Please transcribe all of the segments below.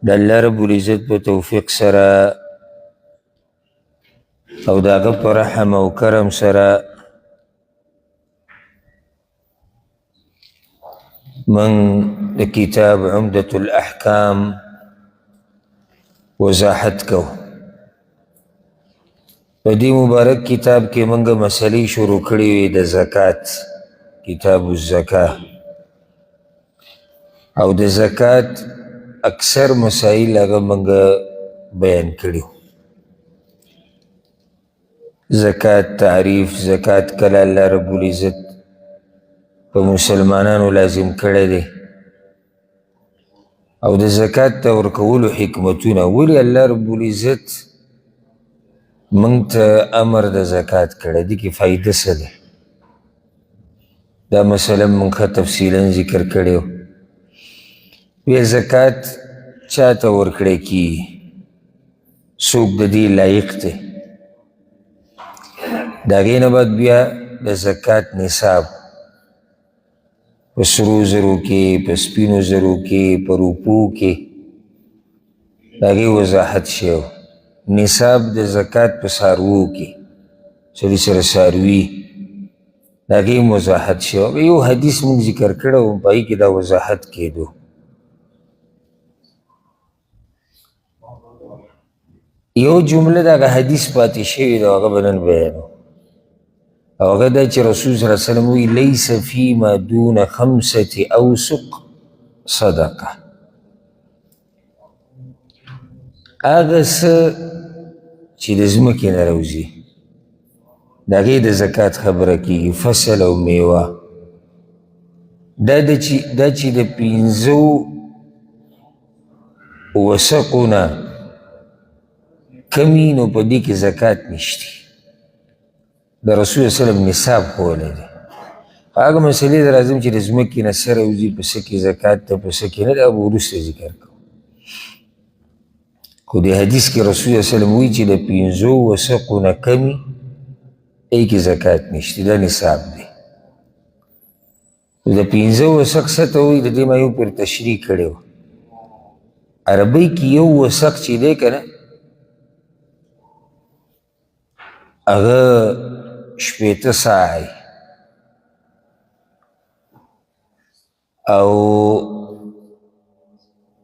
د الله رب العزت په توفیق سره او د هغه په رحم او کرم سره من د کتاب عمدة الاحکام وضاحت کو. په دې مبارک کتاب کې موږ مسلې شروع کړې وې د زکات، کتاب الزکاه، او د زکات اکثر مسائل هغه موږ بیان کړي. زکات تعریف، زکات کله الله رب العزت په مسلمانانو لازم کړی دی، او د زکات ته ورکولو حکمتونه، ولې الله رب العزت موږ ته امر د زکات کړی دی، کې فایده څه دی؟ دا مسله موږ ښه تفصیلا ذکر کړی و. بیا زکات چا ته ورکړی کیږي، څوک د دې لایق دی؟ د هغې نه بعد بیا د زکات نصاب په سرو زرو کې، په سپینو زرو کې، په روپو کې د هغې وضاحت شوی. نصاب د زکات په څاروو کې، سړي سره څاروي، د هغې وضاحت شوی. یو حدیث موږ ذکر کړی و، په هغې کې دا وضاحت کېدو. یو جمله د هغه حدیث پاتې شوې ده، هغه به نن بیانو، او هغه دا چې رسول صلی الله علیه وسلم وایي لیس فیما دون 5 اوسق صدقه. هغه څه چې د ځمکې نه راوځي د هغې د زکات خبره کېږي، فصل او میوه. دا چې د 5 وسقو نه کمی، نو په دې کې زکات نشتی. د رسول صلی الله علیه وسلم نصاب ښوولی دی. هغه مسلې ته راځم چې د ځمکې نه څه راوځي، په څه کې زکات ته، په څه کې نه، دا به وروسته ذکر کوو. خو د حدیث کې رسول صلی الله علیه وسلم وایي چې د 5 وسقو نه کمی ای کې زکات نشتی، دا نصاب دی. د 5 وسق څه ته وایي، د دې ما یو پرې تشریح کړی و. عربۍ کې یو وسق چې دی که نه، هغه 18 ساعی، او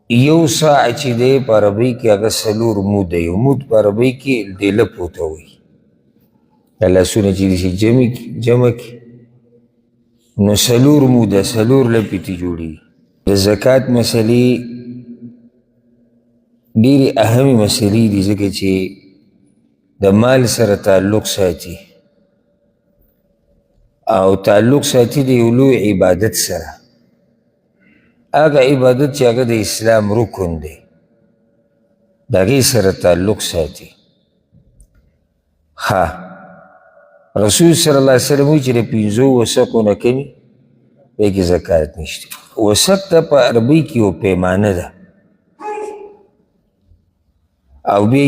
یو ساع چې دی په عربۍ کې هغه 4 مود دی. مود په عربۍ کې ډیله پوته وایي، دا لاسونه چې دي جمع کې، نو 4 موده، 4 لپې ته جوړېږي. د زکات مسلې ډېرې اهمې مسلې دي، ځکه چې د مال سره تعلق ساتي، او تعلق ساتي د یو لوی عبادت سره، هغه عبادت چې هغه د اسلام رکن دی، د هغې سره تعلق ساتي. رسول صلی الله علیه وسلم وایي چې د 5 وسقو نه کمي پرې کې زکات نشته. وسق ته په عربۍ کې یو پیمانه ده، او بیا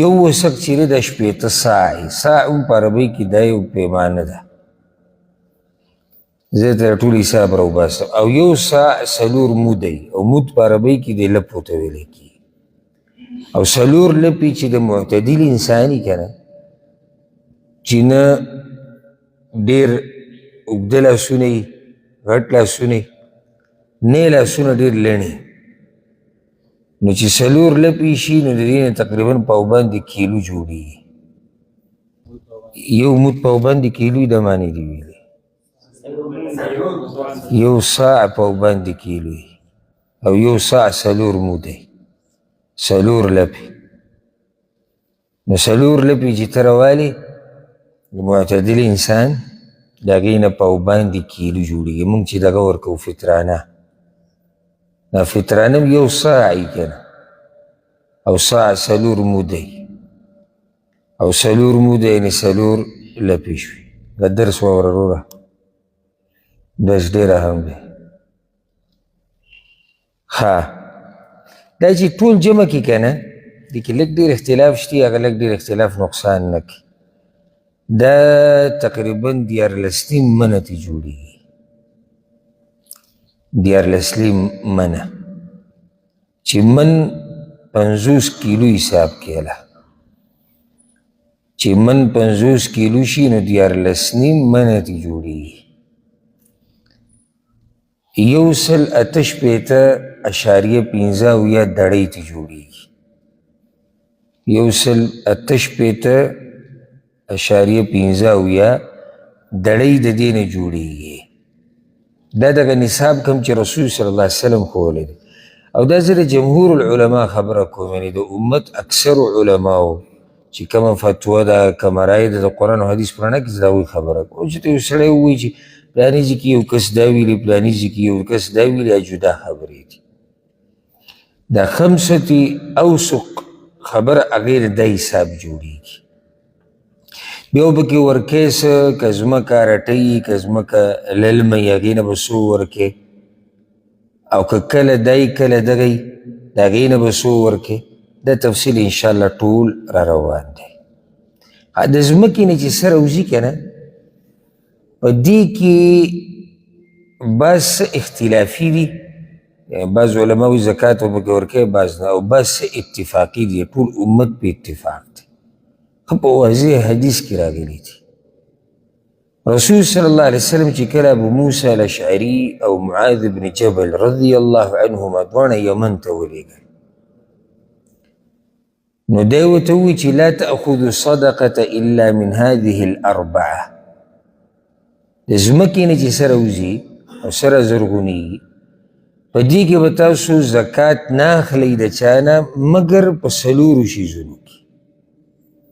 یو وسق چې دی د 18 ساعی، ساع هم په عربۍ کې دا یو پیمانه ده. زه ته ټول حساب راوباسم. او یو ساع 4 مود دی، او مود په عربۍ کې د لپو ته ویلی کېږي. او 4 لپې چې د معتدل انساني که نه، چې نه ډېر اوږده لاسونه یي، غټ لاسونه یي، نه لاسونه ډېر لڼي، نو چې 4 لپې شي، نو د دې نه تقریبا پاوباندې کیلو جوړېږي. یو مود پاوباندې کیلو د معنی دی ویلي، یو ساع پاوباندې کیلو، او یو ساع 4 مود دی، 4 لپې. نو 4 لپې چې ته راوالې، د معتدل انسان د هغې نه پاوباندې کیلو جوړېږي. مونږ چې دغه ورکوو فطرانه، دا فطرانه یو ساع یي که نه، او ساع 4 موده، او 4 موده یعنې 4 لپې شوي. دا درس واوره وروره، درس ډېر اهم دی. دا چې ټول جمع کړي که نه، دې کې لږ ډېر اختلاف شته، هغه لږ ډېر اختلاف نقصان نه کړي. دا تقریبا 14 منه ته جوړېږي، 14 منه. چې من 50 کیلو حساب کېله، چې من 50 کیلو شي نو 14.5 منه تی جوړېږي. 158.15 دړۍ تی جوړېږي. 158.15 دړۍ د دې نه جوړېږي. دا دغه نصاب کوم چې رسول صلی الله علیه وسلم ښوولی دی. او دا زه د جمهور العلما خبره کوم، یعنې د امت اکثرو علماو چې کومه فتوا ده، کومه رایه ده د قرآن او حدیث په رڼا کې زه د هغوی خبره کوم. چې ته یو سړی ووایي چې پلاني ځای کې یو کس دا ویلي، پلاني ځای کې یو کس دا ویلي، جدا خبرې دي. دا 5 اوسق خبره هغې د دا حساب جوړېږي. بیا به پکې ورکوې څه، که ځمکه رټوي، که ځمکه للمه یي، هغې نه به څو ورکوې، او که کله دی کله دغه یي، د هغې نه به څو ورکوې. دا تفصیل انشاءالله ټول را روان دی. د ځمکې نه چې څه راوځي که نه، په دې کې بعض څه اختلافي دي، بعض علما وایي زکات به پکې ورکوې، بعض نه، او بعض څه اتفاقي دي، ټول امت په اتفاق دی. په واضح حدیث کې راغلی دي. رسول صلی الله علیه وسلم چې کله ابو موسی الاشعري او معاذ بن جبل رضی الله عنهما دواړه یمن ته ولېږل، نو دی ورته ووایي چې لا تأخذوا الصدقة الا من هذه الاربعه. د ځمکې نه چې څه راوځي او څه رازرغونېږي، په دې کې به تاسو زکات نه اخلئ د چا نه مګر په 4 شیزونو کې.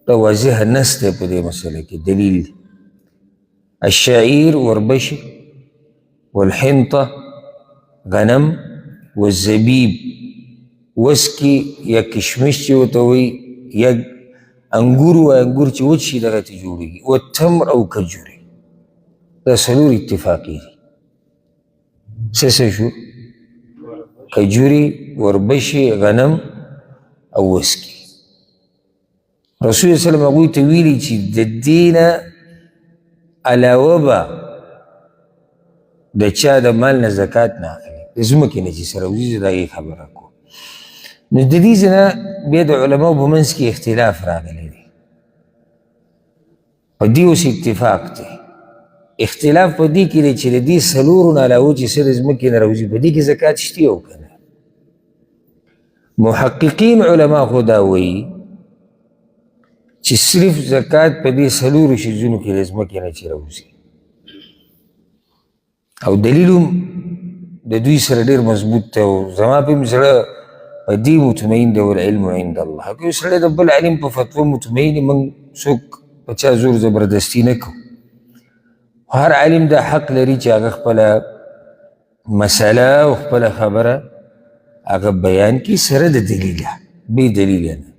دا واضح نص دی په دې مسله کې، دلیل دی. الشعير وربشي والحنطة غنم والزبيب وسکي یا کشمش چې ورته وایي، یا انګور وایي، انګور چې وچ شي دغه ته جوړېږي، والتمر او کجورې. دا 4 اتفاقي دي. څه شو؟ کجورې، وربشي، غنم او وسکي. رسول صلی الله علیه وسلم هغوی ته ویلي چې د دې نه علاوه به د چا د مال نه زکات نه اخلي، د ځمکې نه چې څه راوځي، زه د هغې خبره کوم. نو د دې ځای نه بیا د علماو په منځ کې اختلاف راغلی دی. په دې اوس اتفاق دی. اختلاف په دې کې دی چې د دې 4 نه علاوه چې څه د ځمکې نه راوځي، په دې کې زکات شته او که نه. محققین علما خو دا وایي چې صرف زکات په دې 4 شیزونو کې د ځمکې نه چې راوځي، او دلیل هم د دوی سره ډېر مضبوط دی. او زما په زړه په دې مطمئن دی، والعلم عند الله. که یو سړی د بل علم په فتوا مطمئن یي، موږ څوک په چا زور زبردستي نه کوو. هر عالم دا حق لري چې هغه خپله مسله او خپله خبره هغه بیان کړي سره د دلیله، بې دلیله نه.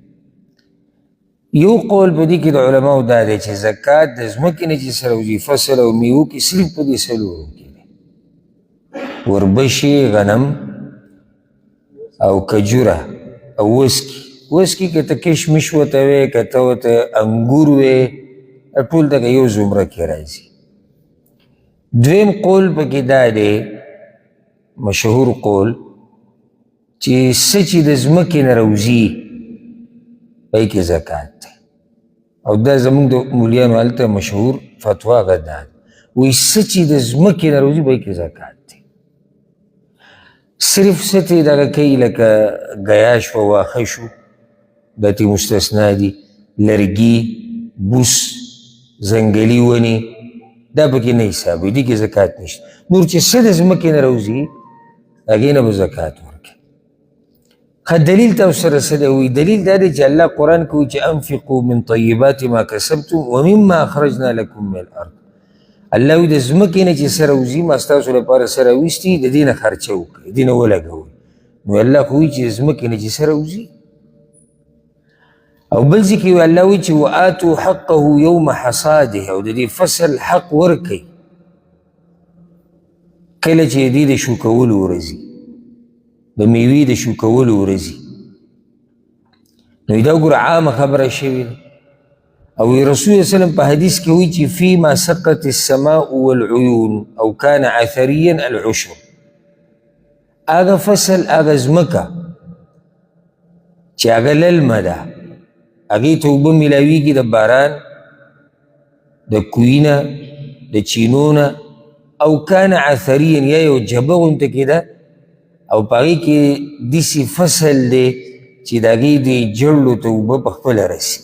یو قول په دې کې د علماو دا دی چې زکات د ځمکې نه چې څه راوځي، فصل او میوو کې صرف په دې 4 کې دی. وربشي، غنم او کجوره او وسکي. وسکي که ته کشمش ورته وې، که ته ورته انګور وې، ټول دغه یو زمره کې راځي. دویم قول پکې دا دی، مشهور قول، چې څه چې د ځمکې نه راوځي پای کې زکات دی. او دا زمونږ د مولیانو هلته مشهور فتوا هغه دا ده، وایي څه چې د ځمکې نه راوځي پای کې زکات دی. صرف څه ته دغه کوي، لکه ګیا شوه، واښه شو، دا ته مستثنا دي، لرګي، بوس، ځنګلي ونې، دا پکې نه حسابوي، دې کې زکات نشته. نور چې څه د ځمکې نه راوځي هغې نه به زکات ورکوي. دلیل تاسو سره څه دی؟ وایي دلیل دا دی چې الله قرآن کې وایي چې انفقوا من طیبات ما کسبتم ومما اخرجنا لکم من الارض. الله وایي د ځمکې نه چې څه راوځي، ما ستاسو لپاره څه راویستي، د دې نه خرچه وکړئ، دې نه ولګوئ. نو الله خو وایي چې د ځمکې نه چې څه راوځي. او بل ځای کې الله وایي چې وآتوا حقه یوم حصاده، او د دې فصل حق ورکئ کله چې د دې د شو کولو ورځي، د میوې د شو کولو ورځي. نو دا ګوره عامه خبره شوې ده. او رسول صلی الله علیه وسلم په حدیث کې وایي چې فیما سقت السماء والعیون او کان عثریا العشر. هغه فصل، هغه ځمکه چې هغه للمه ده، هغې ته اوبه میلاویږي د باران، د کوهي نه، د چینو نه، او کان عثریا یا یو جبه غونته کې ده او په هغې کې داسې فصل دی چې د هغې دې جړلو ته اوبه په خپله رسي.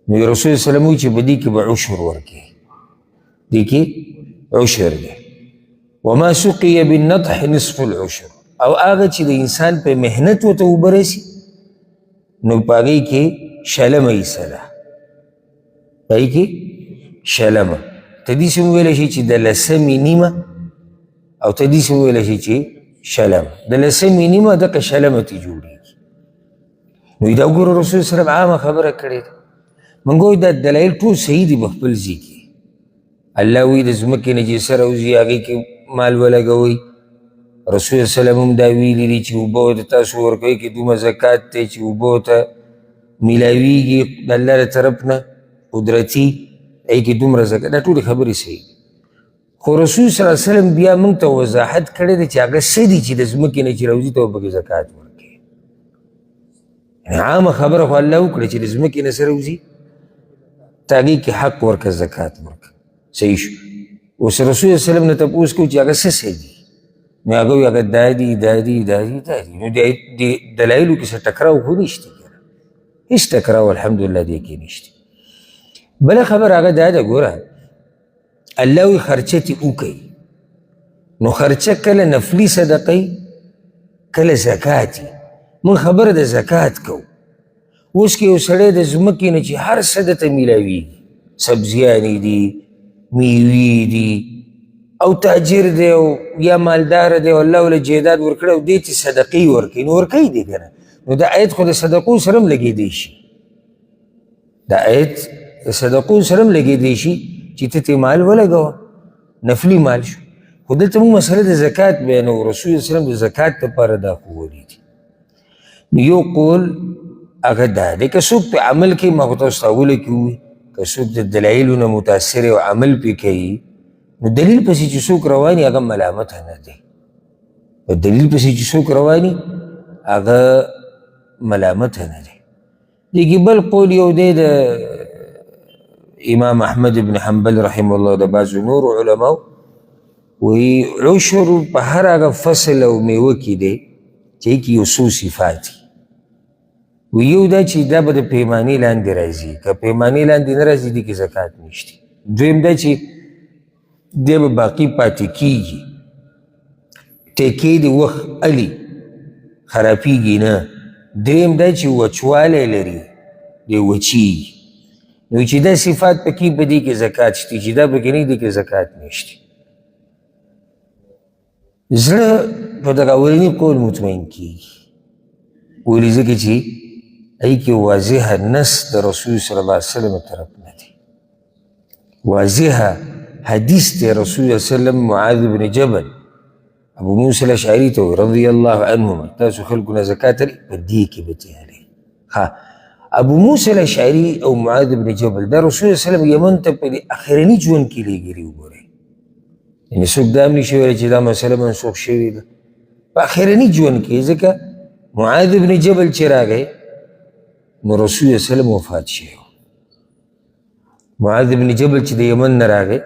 نو رسول وسلم وایي چې په دې کې به عشر ورکوي، دې کې عشر دی. وما سقي بالنطح نصف العشر، او هغه چې د انسان په محنت ورته اوبه رسي نو په هغې کې شلمه حصه ده، په هغې کې شلمه. تدیسې وویلی شي چې د لسمې نیمه او تدیسې وویلی شي چې شلمه. د لسمې نیمه دقه شلمه تی جوړېږي. نو دا وګوره رسول وسلم عامه خبره کړې ده. موږ وایو دا دلایل ټول صحیح دي په خپل ځای کې. الله وایي د ځمکې نه چې سره وځي هغې کې مال ولګوئ. رسول وسلم هم دا ویلي دي چې اوبه ورته تاسو ورکوئ کې دومره زکات دی چې اوبه ورته میلاویږي د الله له طرف نه قدرتي، هغې کې دومره زکات. دا ټولې خبرې صحیح دي. خو رسول صلی الله علیه وسلم بیا موږ ته وضاحت کړی دی چې هغه څه دي چې د ځمکې نه چې راوځي ته به پکې زکات ورکوي. یعنې عامه خبره خو الله وکړه چې د ځمکې نه څه راوځي ته هغې کې حق ورکړه، زکات ورکړه. صحیح شو. اوس رسول صلی الله علیه وسلم نه تپوس کوو چې هغه څه دي، نو هغه وایي هغه دا دي دا دي دا دي دا دي. نو د دلایلو کې څه ټکراو خو نشته، هېڅ ټکراو الحمدلله دې کې نشته. بله خبر هغه دا ده، ګوره الله وی خرچه تی وکړئ، نو خرچه کله نفلي صدقه کله زکات. موږ خبره د زکات کوو. اوس کې یو سړی د ځمکې نه چې هر څه درته میلاویږي، سبزیانې دي، میوې دي، او تاجر دی او یا مالدار دی او الله له جیداد ورکړی او دې ته صدقې ورکوي، نو ورکوي دی که نه. نو دا آیت خو د صدقو سره هم لګېدی شي، دا آیت د صدقو سره هم لګېدی شي چې ته ترې مال ولګوه، نفلي مال شو. خو دلته موږ مسله د زکات بیانو. رسول وسلم د زکات دپاره دا ښوولي دي. نو یو قول هغه دا دی، که څوک په عمل کې ما خو تاسو ته اوله کې ووایي، که څوک د دلایلو نه متاثر او عمل پرې کوي، نو دلیل پسې چې څوک رواني هغه ملامته نه دی. په دلیل پسې چې څوک رواني هغه ملامته نه دی. دیکې بل قول یو دی د امام احمد ابن حنبل رحمه الله، د بعضو نورو علماو وایي عشر په هر هغه فصل او میوه کې دی چې کې یو څو صفات دي. وی یو دا چې دا به د پیمانې لاندې راځي، که پیمانې لاندې نه راځي دې کې زکات نشته. دویم دا چې دی به باقي پاتې کېږي، ټیکې د وخت علي خرابېږي نه. دریم دا چې وچوالی لري، دی وچېږي. نو چې دا صفات پکې په دې کې زکات شته، چې دا پکې نه دې کې زکات نشته. زړه په دغه اولني قول مطمئن کېږي، ولې ځکه چې هغې کې واضحه نص د رسول صلی الله علیه وسلم طرف نه دی، واضحه حدیث دی. رسول صلی الله علیه وسلم معاذ بن جبل ابو موسی الاشعري ته رضی الله عنهما، تاسو خلکو نه زکات لرئ، په دې کې به تیاری. ابو موسی الاشعري او معاذ بن جبل دا رسول صلی الله علیه وسلم یمن ته په اخرني ژوند کې لېږلي. وګورئ، یعنې څوک دا هم نشي ویلی چې دا مسله منسوخ شوې ده. په اخرني ژوند کې، ځکه معاذ بن جبل چې راغی نو رسول صلی الله علیه وسلم وفات شوی. معاذ بن جبل چې د یمن نه راغی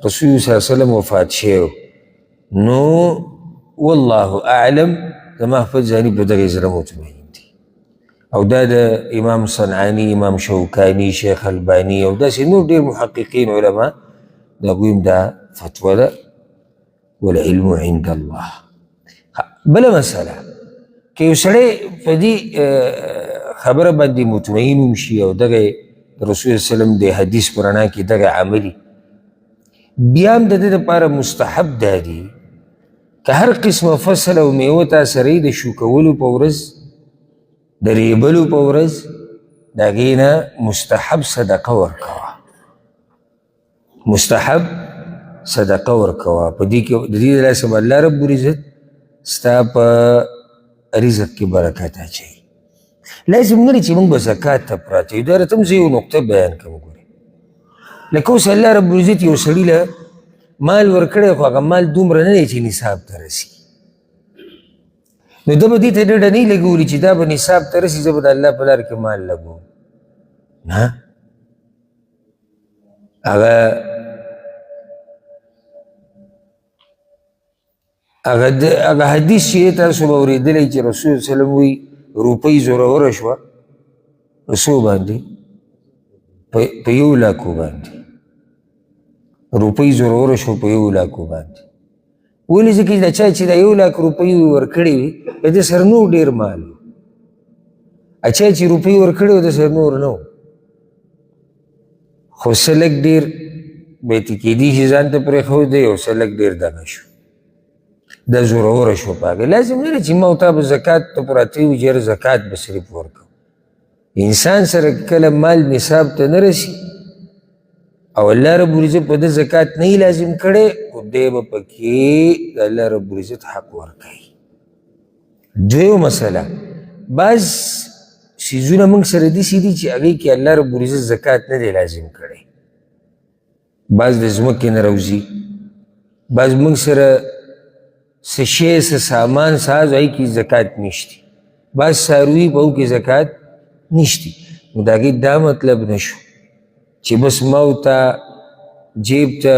رسول صلی الله علیه وسلم وفات شوی. نو والله اعلم زما خپل ځاني په دغې زړه مطمئن دي. او دا د امام صنعاني، امام شوکاني، شیخ الباني او داسې نور ډېر محققین علما د هغوی هم دا فتوه ده. والعلم عند الله. بله مسله، که یو سړی په دې خبره باندې مطمئن هم شي او دغه رسول وسلم د حدیث په رڼا کې دغه عملي، بیا هم د ده دپاره مستحب دا دي که هر قسمه فصل او میوه تا سره د شو کولو په ورځ، د ریبلو په ورځ، د هغې نه مستحب صدقه ورکوه، مستحب صدقه ورکوه. په دې کې د دې د لاسه به الله رب العزت ستا په رزق کې برکت اچوي. لازم نه دی چې موږ به زکات ته پراته یو. دا راته هم زه یو نقطه بیان کوم. ګورئ، لکه اوس الله رب العزت یو سړي له مال ورکړی، خو هغه مال دومره نه دی چې نصاب ته رسي. نو ده به دې ته ډډه نه لګولي چې دا به نصاب ته رسي زه به د الله په لار کې مال لګوم نه هغه حدیث چې تاسو به اورېدلی چې رسول وسلم وایي روپۍ زوروره شوه په څو باندې په 1 لاکو باندې روپۍ زوروره شوه په 1 لاکو باندې ولې ځکه چې دا چا چې دا 1 لاک روپۍ ورکړې وي د ده سره نور ډېر مال و چا چې روپۍ ورکړې و د سره نور نه و خو څه لږ ډېر بیتي کېدي چې ځان ته پرېښودی او څه لږ ډېر دغه شو دا زوروره شو په هغې لازم نه دی چې ما او تا به زکات ته پراته وي چې یاره زکات به صرف ورکوو انسان سره کله مال نصاب ته نه رسي او الله رب العزت په ده زکات نه یې لازم کړی خو دی به پکې د الله رب العزت حق ورکوي دویمه مسله بعض څیزونه موږ سره داسې دي چې هغې کې الله رب العزت زکات نه دی لازم کړی بعض د ځمکې نه راوځي بعض موږ سره څه شی څه سامان ساز هغې کې زکات نشتی بعض څاروي په هغو کې زکات نشتی نو د هغې دا مطلب نه شو چې بس ما او ته جیب ته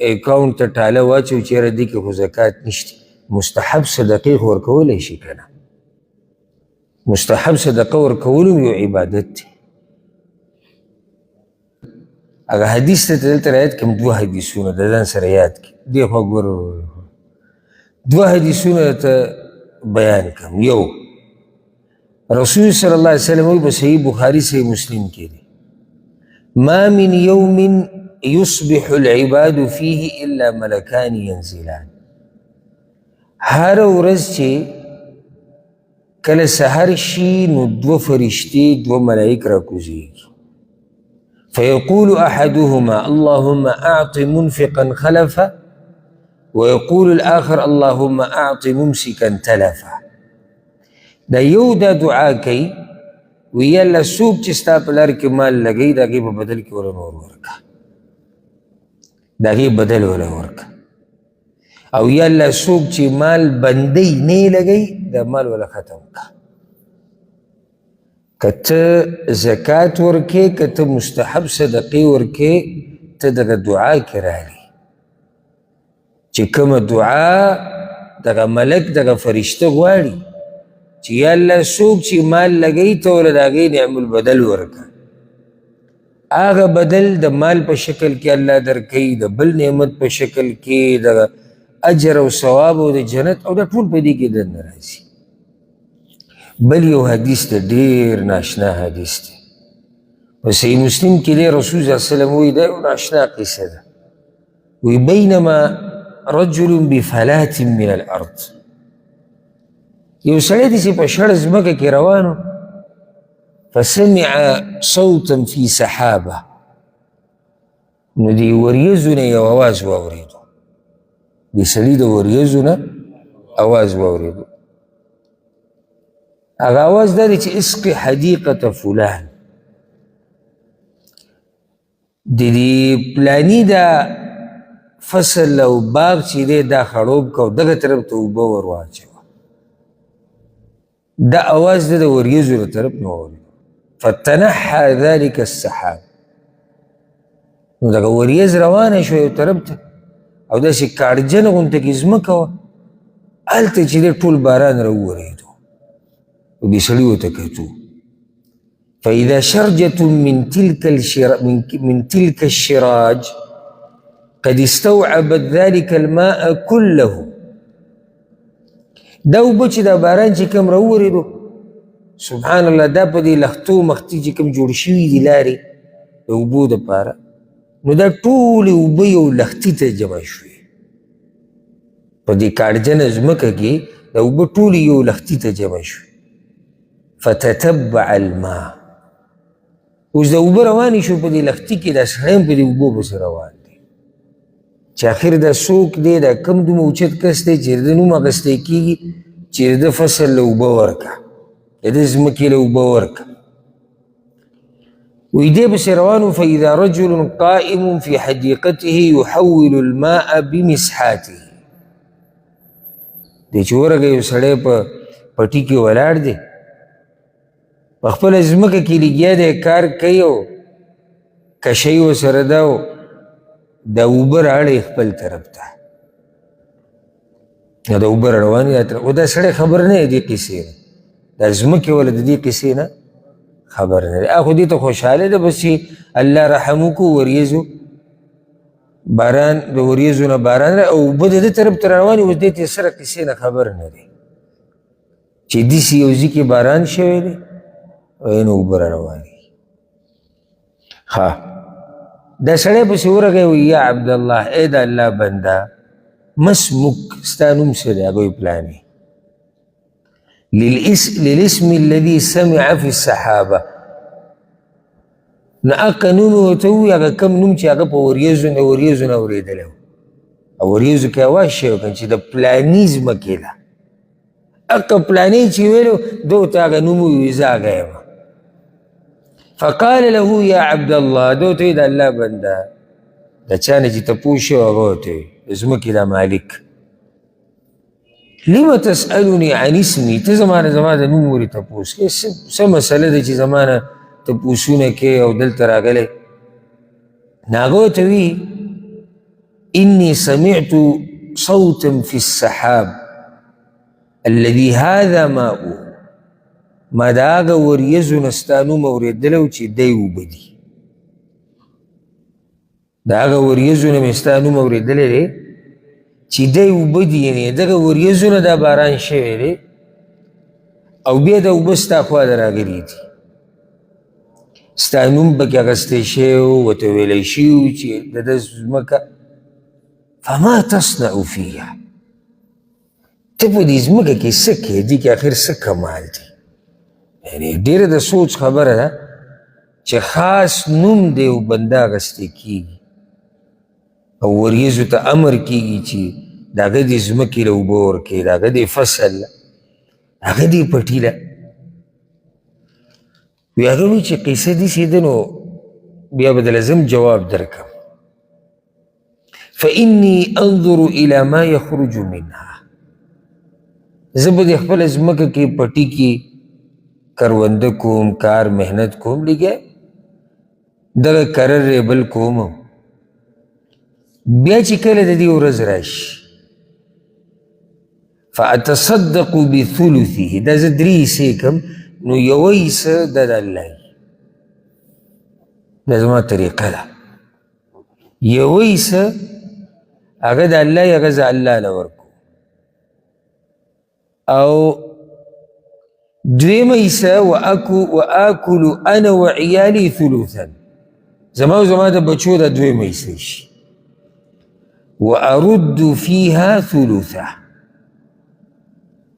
اکاونټ ته ټاله واچو چې یاره دې کې خو زکات نشتی مستحب صدقې خو ورکولی شي که نه مستحب صدقه ورکول یو عبادت دی هغه حدیث ته دلته رایت کوم 2 حدیثونه د ځان سره یاد کړي دې خوا ګوره 2 حدیثونه ته بیان کوم یو رسول صلی الله علیه وسلم وایي په صحیح بخاري صحیح مسلم کې دی ما من یوم یصبح العباد فیه الا ملکان ینزلان هر ورځ چې کله سحر شي نو 2 فرشتې 2 ملائک راکوزیږي فيقول احدهما اللهم اعط منفقا خلفا ويقول الاخر اللهم اعط ممسكا تلفا دا یو دا دعا کوي وی الله څوک چې ستا په لار کې مال لګوي د هغې په بدل کې وله نور ورکړه د هغې بدل وله ورکړه او یا الله څوک چې مال بندی نه لګوي دا مال وله ختم کړه که ته زکات ورکې که ته مستحب صدقې ورکې ته دغه دعا کې راغلي چې کومه دعا دغه ملک دغه فرشته غواړي چې یا الله څوک چې مال لګوي ته وله د هغې نعم البدل ورکړه هغه بدل د مال په شکل کې الله درکوي د بل نعمت په شکل کې د اجر او ثواب او د جنت او د ټول په دې کې دننه راځي بل یو حدیث ته ډېر ناشنا حدیث دی په صحیح مسلم کې دی رسول صلی الله علیه وسلم وایي دا یو ناشنا قصه ده وایي بینما رجل بفلات من الارض یو سړی دی چې په شړ ځمکه کې روانو فسمع صوتا فی سحابه نو د وریځو نه یو اواز واورېدو د سړي د وریځو نه اواز واورېدو هغه اواز دا دی چې اسقي حدیقة فلان د دې پلاني دا فصل او باغ چې دی دا خړوب کو دغه طرف ته اوبه ور واچوه دا اواز د وریځو له طرف نه واورېدو فتنحى ذلك السحاب نو دغه وریځ روانه شوه یو طرف ته او داسې کاړجنه غونته کې ځمکه وه هلته چې دی ټول باران راوورېدو و دې سړي ورته کتو فإذا شرجة من تلك الشراج قد استوعبت ذلك الماء كله دا اوبه چې دا باران چې کوم راوورېدو سبحان الله دا په دې لختو مختي چې کوم جوړ شوي دي لارې د اوبو دپاره نو دا ټولې اوبه یو لختي ته جمع شوې په دې کاړجنه ځمکه کې دا اوبه ټولې یو لختي ته جمع شوې فتتبع الماء اوس د اوبه روانې شو په دې لختي کې دا سړی هم په دې اوبو پسې روان دی چې آخر دا څوک دی دا کم دومره اوچت کس دی چې د نوم اخیستی کېږي چې د فصل له اوبه ورکړه د دې ځمکې له اوبه ورکړه وی دی پسې روانو فإذا رجل قائم في حديقته يحول الماء بمسحاته دی چې ورغی یو سړی په پټي کې ولاړ دی په خپله ځمکه کې لګیا دی کار کوي او کشۍ ورسره ده او دا اوبه راړی خپل طرف ته دا اوبه روانې او دا سړی خبر نه دی دې قیسې نه دا ځمکې ولا د دې قیسې نه خبر نه دی خو دې ته خوشحاله ده بس چې الله رحم وکړو وریځو باران د وریځو نه باران او اوبه د دې طرف ته روانې اوس دې ته سره قیسې نه خبر نه دی چې داسې یو ځای کې باران شوی دی او یې نه اوبه را روانې ښه دا سړی پسې ورغی وایي یا عبدالله ای د الله بنده مسمک ستا نوم څه دی هغه پلانې للاسم الذي سمع في السحابه نه هغه نوم یې ورته ووایي هغه کوم نوم چې هغه په وریځو نه اورېدلی و او وریځو کې اواز شوی و چې د پلاني ځمکې ده هغه پلانې چې ویلو ده ورته هغه نوم ووایي زه هغه یم فقال له يا عبد الله دوته د الله بنده د چا نه چې تپوس شو هغه ورته وایي د ځمکې دا مالک لم تسألني عن اسمي ته زما د نوم ورې تپوس کوې څه مسله ده چې زما نه تپوسونه کوې او دلته راغلی نو هغه ورته وایي إني سمعت صوتا في السحاب الذي هذا ماؤه ما د هغه وریځو نه ستا نوم اورېدلی و چې دی اوبه دي د هغه وریځو نه مې ستا نوم اورېدلی دی چې دی اوبه دي یعنې دغه وریځو نه دا باران شوی دی او بیا د اوبه ستا خوا ته راغلي دي ستا نوم پکې اخیستی شوی و ورته ویلی شوي و چې د ده ځمکه فما تصنع فیها ته په دې ځمکه کې څه کوې دې کې آخر څه کمال دی یعنی ډیره د سوچ خبره ده چې خاص نوم دی او بنده اخیستی کېږي او وریځو ته امر کېږي چې د هغه دې ځمکې له اوبه ورکوي د هغه دې فصل له هغه دې پټي له وی هغه وایي چې قیسه داسې ده نو بیا به دله زم جواب درکړم فإني انظر إلى ما يخرج منها زه به د خپله ځمکه کې پټي کې کرونده کوم کار محنت کوم لګیا دغه کرر ریبل کوم بیا چې کله د دې ورځ راشي فأتصدق بثلثه دا زه درې حصې کړم نو یوه حصه دا د الله دا زما طریقه ده یوه حصه هغه د الله هغه زه الله له ورکو او دویمه حصه وآکل انا وعیالی ثلثا زما او زما د بچو دا دویمه حصه شي وأرد فيها ثلثه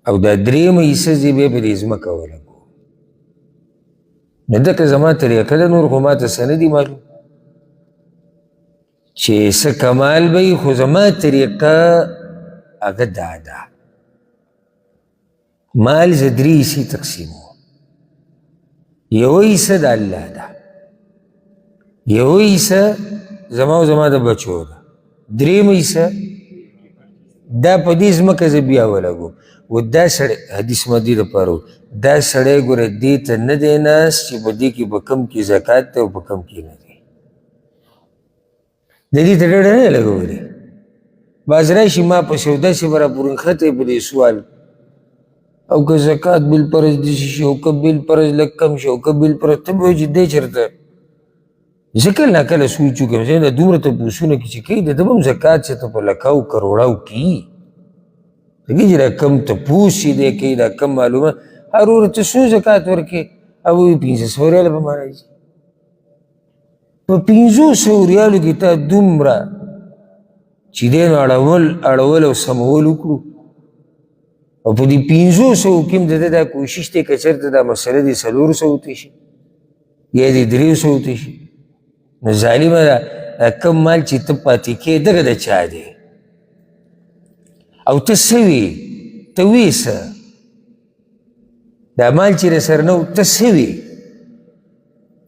او دا دریمه حصه زه بیا په دې ځمکه ولګو نو دکه زما طریقه ده نور خو ماته څه نه دي معلوم چې څه کمال به وي خو زما طریقه هغه دا ده مال زه درې حصې تقسیموم یوه حصه د الله ده یوه حصه زما او زما د بچو ده درېیمه حصه دا په دې ځمکه زه بیا ولګوم و دا سړی حدیث مدي دپاره دا سړی ګوره دې ته نه دی ناست چې په دې کې به کم کې زکات دی او په کم کې نه دی د دې ته ډډه نه لګولې باز راشي ما پسې او داسې به راپورې نښتی په دې سوال او که زکات بل پرز داسې شي او که بل پرز لږ کم شي او که بل پرز ته به وایي چې دی چېرته زه کله ناکله سوچ وکړم چې دا دومره تپوسونه کې چې کوي د ده به هم زکات چې ته په لکاو کروړاو کېږي دګي چې دا کم تپوس چې دی کوي دا کم معلومات هر ورځ ته څو زکات ورکړې او وایي 500 ریاله به ما راځي په 500 ریالو کې تا دومره چې دی نو اړول او سمول وکړو او په دې 500 کې هم د ده دا کوشش دی که چېرته دا مسله دې 400 ته شي یا دې 300 ته شي نو ظالمه ده کم مال چې ته پاتې کې دغه د چا دی او ته څه وې ته وې څه دا مال چې رسره نه و ته څه وې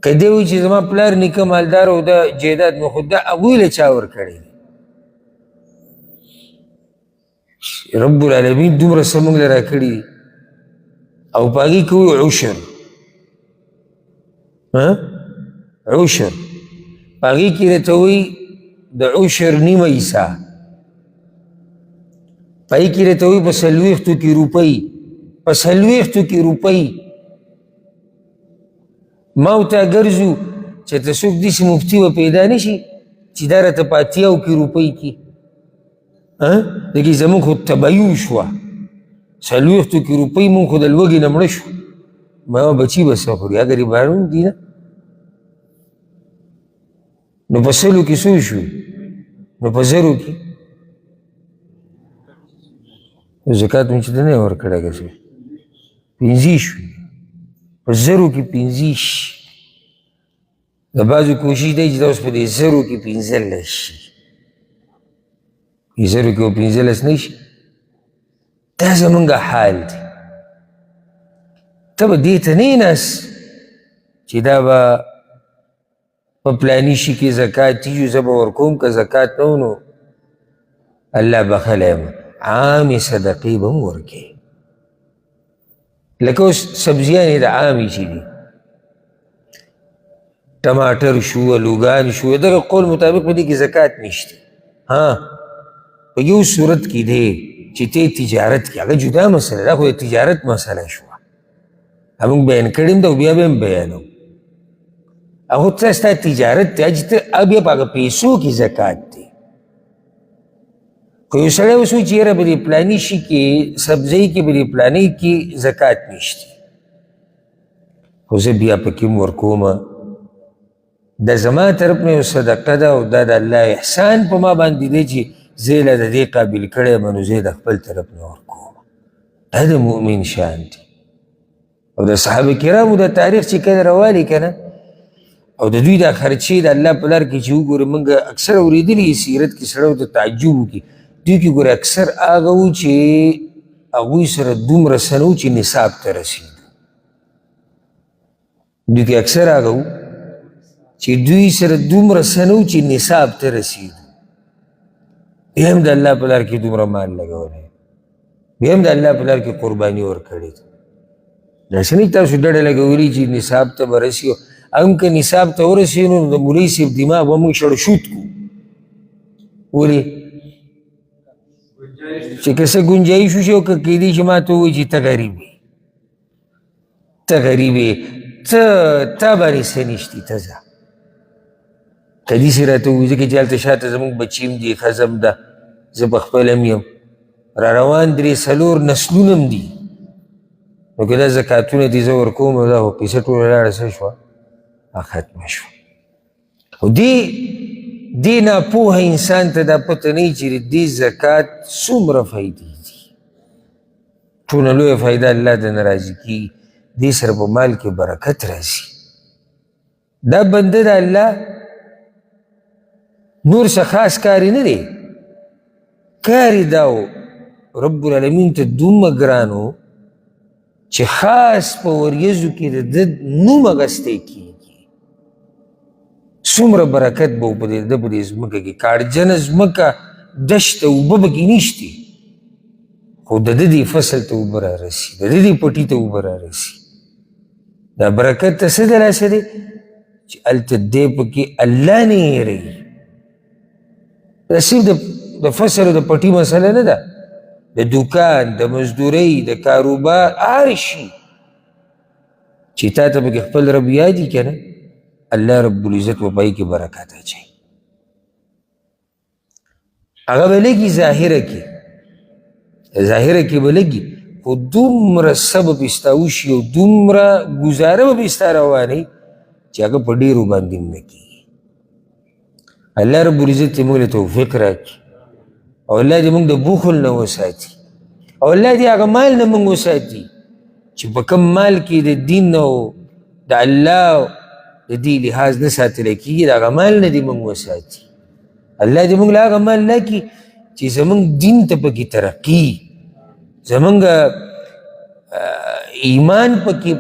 که دی وایي چې زما پلار نیکه مالدار او دا جیداد مې خو دا هغوی له چا ورکړی دی رب العالمین دومره څه موږ له راکړي دي او پاگی کوئی عشر عشر پاگی کی رتوی د عشر نیم ایسا پاگی کی رتوی پا سلویختو کی روپی پا سلویختو کی روپی ماو تا گرزو چه تسوک دیسی مفتی و پیدا نشی چی دارت پاتیاو کی روپی کی لیکن زمان خود تبایو شوا سلویختو کی روپی من خود الوگی نمڑشو ما بچی بسا خوری اگر بارون دینا نو پسلو کی سو شوی نو پزرو کی زکاة من چیتا نہیں اور کڑا کسی پینزی شوی پزرو کی پینزیش دا بازو کوشش دی چیتا اس پا دی زرو کی پینزل لشی زرو کی و پینزل اس نیشی دا زمانگا حال دی تب دیتا نیناس چی دا با پا پلانیشی کی زکاة تیجو زبا ورکوم کا زکاة نونو اللہ بخلیم عامی صدقی بم ورکے لکو سبزیانی دا عامی چی دی ٹماٹر شو لوگان شو در قول مطابق پا دی کی زکاة نیشتی ہاں پا یو صورت کی دے چی تے تجارت کی اگر جدا مسئلہ دا خود تجارت مسئلہ شوا ہمونگ بیان کردیم دا بیا بیم بیانو اگر تستا تجارت تے اجتا اب یا پاک پیسو کی زکاة تے کوئی سڑے اسو چیرہ بری پلانیشی کی سبزی کی بری پلانی کی زکاة نیشتی خوزے بیا پکیم ورکوما دا زمان طرف میں صدقہ دا و دا اللہ احسان پا ما باندی دے چی زیل دا دے قابل کڑے منو زید اخبر طرف میں ورکوما دا مؤمن شان دی او دا صحابہ کرامو دا تاریخ چی کد روالی کنا او دا دوی دا خرچی دا اللہ پلار کی چیو گوری منگا اکثر اوریدلی سیرت کی سڑو تا تعجبو کی دوی کی گوری اکثر آگاو چی اگوی سر دوم رسنو چی نصاب تا رسیدو دوی کی اکثر آگاو چی دوی سر دوم رسنو چی نصاب تا رسیدو بیم دا اللہ پلار کی دوم رمان لگاو لے بیم دا اللہ پلار کی قربانی اور کردی لیسنی تاسو ڈڑے لگولی چی نصاب تا برسیو ام که نصاب تا ورسینو دا مولی سیب دماغ ومون شڑ شوت کو ولی چی کسا گنجایشو شو که کیدی چی ما تو ہوئی چی تا غریبی تا بانی سنشتی تزا حدیث راتو ہوئی زکی جالتا شاعتا زمان بچیم دی خزم دا زبخپلم یم را روان دری سلور نسلونم دی نو که دا زکاتون دی زور کوم دا خو پیسه طول لار سشوا ختم شو او دی ناپوه انسان تا دا پتا نی چی دی زکاة سمر فائدی دی چونلوی فائدہ اللہ دا نرازی کی دی سر پا مال کے برکت رازی دا بنده دا اللہ نور سا خاص کاری نده کاری داو رب العالمین تا دوم گرانو چی خاص پا وریزو کی دا دد نوم اگستے کی سمر برکت باو پا دیر دا پا دیر زمکا کی کارجن زمکا دشت او ببکی نیشتی خود دا دی فصل تا اوبرا رسی دا دی پٹی تا اوبرا رسی دا برکت تا سدل ایسا دی چی علت دے پا کی اللہ نہیں رہی دا صرف دا فصل دا پٹی مسئلہ ندا دا دکان دا مزدوری دا کاروبار آرشی چی تا تا پا کی خپل رب یادی کنا اللہ رب العزت و پائی کی برکات آجائی اگا بلگی ظاہرہ کی بلگی خود دومرا سبب استاوشی و دومرا گزارہ بستا روانی چی اگا پا دیرو باندیم نکی اللہ رب العزت تی مونگ توفیق راکی او اللہ دی مونگ دا بخل نو ساتی او اللہ دی اگا مال نمونگو ساتی چی پا کم مال کی دا دین نو دا اللہ دی لحاظ نساتی لکی دا آگا مال ندی منگ وساتی اللہ دی منگ لاغا مال لکی چی زمانگ دین تا پکی ترقی زمانگ ایمان پکی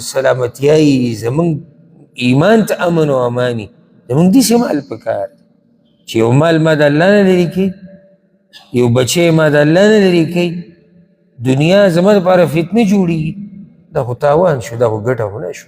سلامتی آئی زمانگ ایمان تا امن و امانی زمانگ دی سی مال پکار چی یو مال ما دا اللہ ندری کی یو بچے ما دا اللہ ندری کی دنیا زمان پارا فتنے جوڑی دا خو تاوان شو، دا خو ګټه خو نه شو.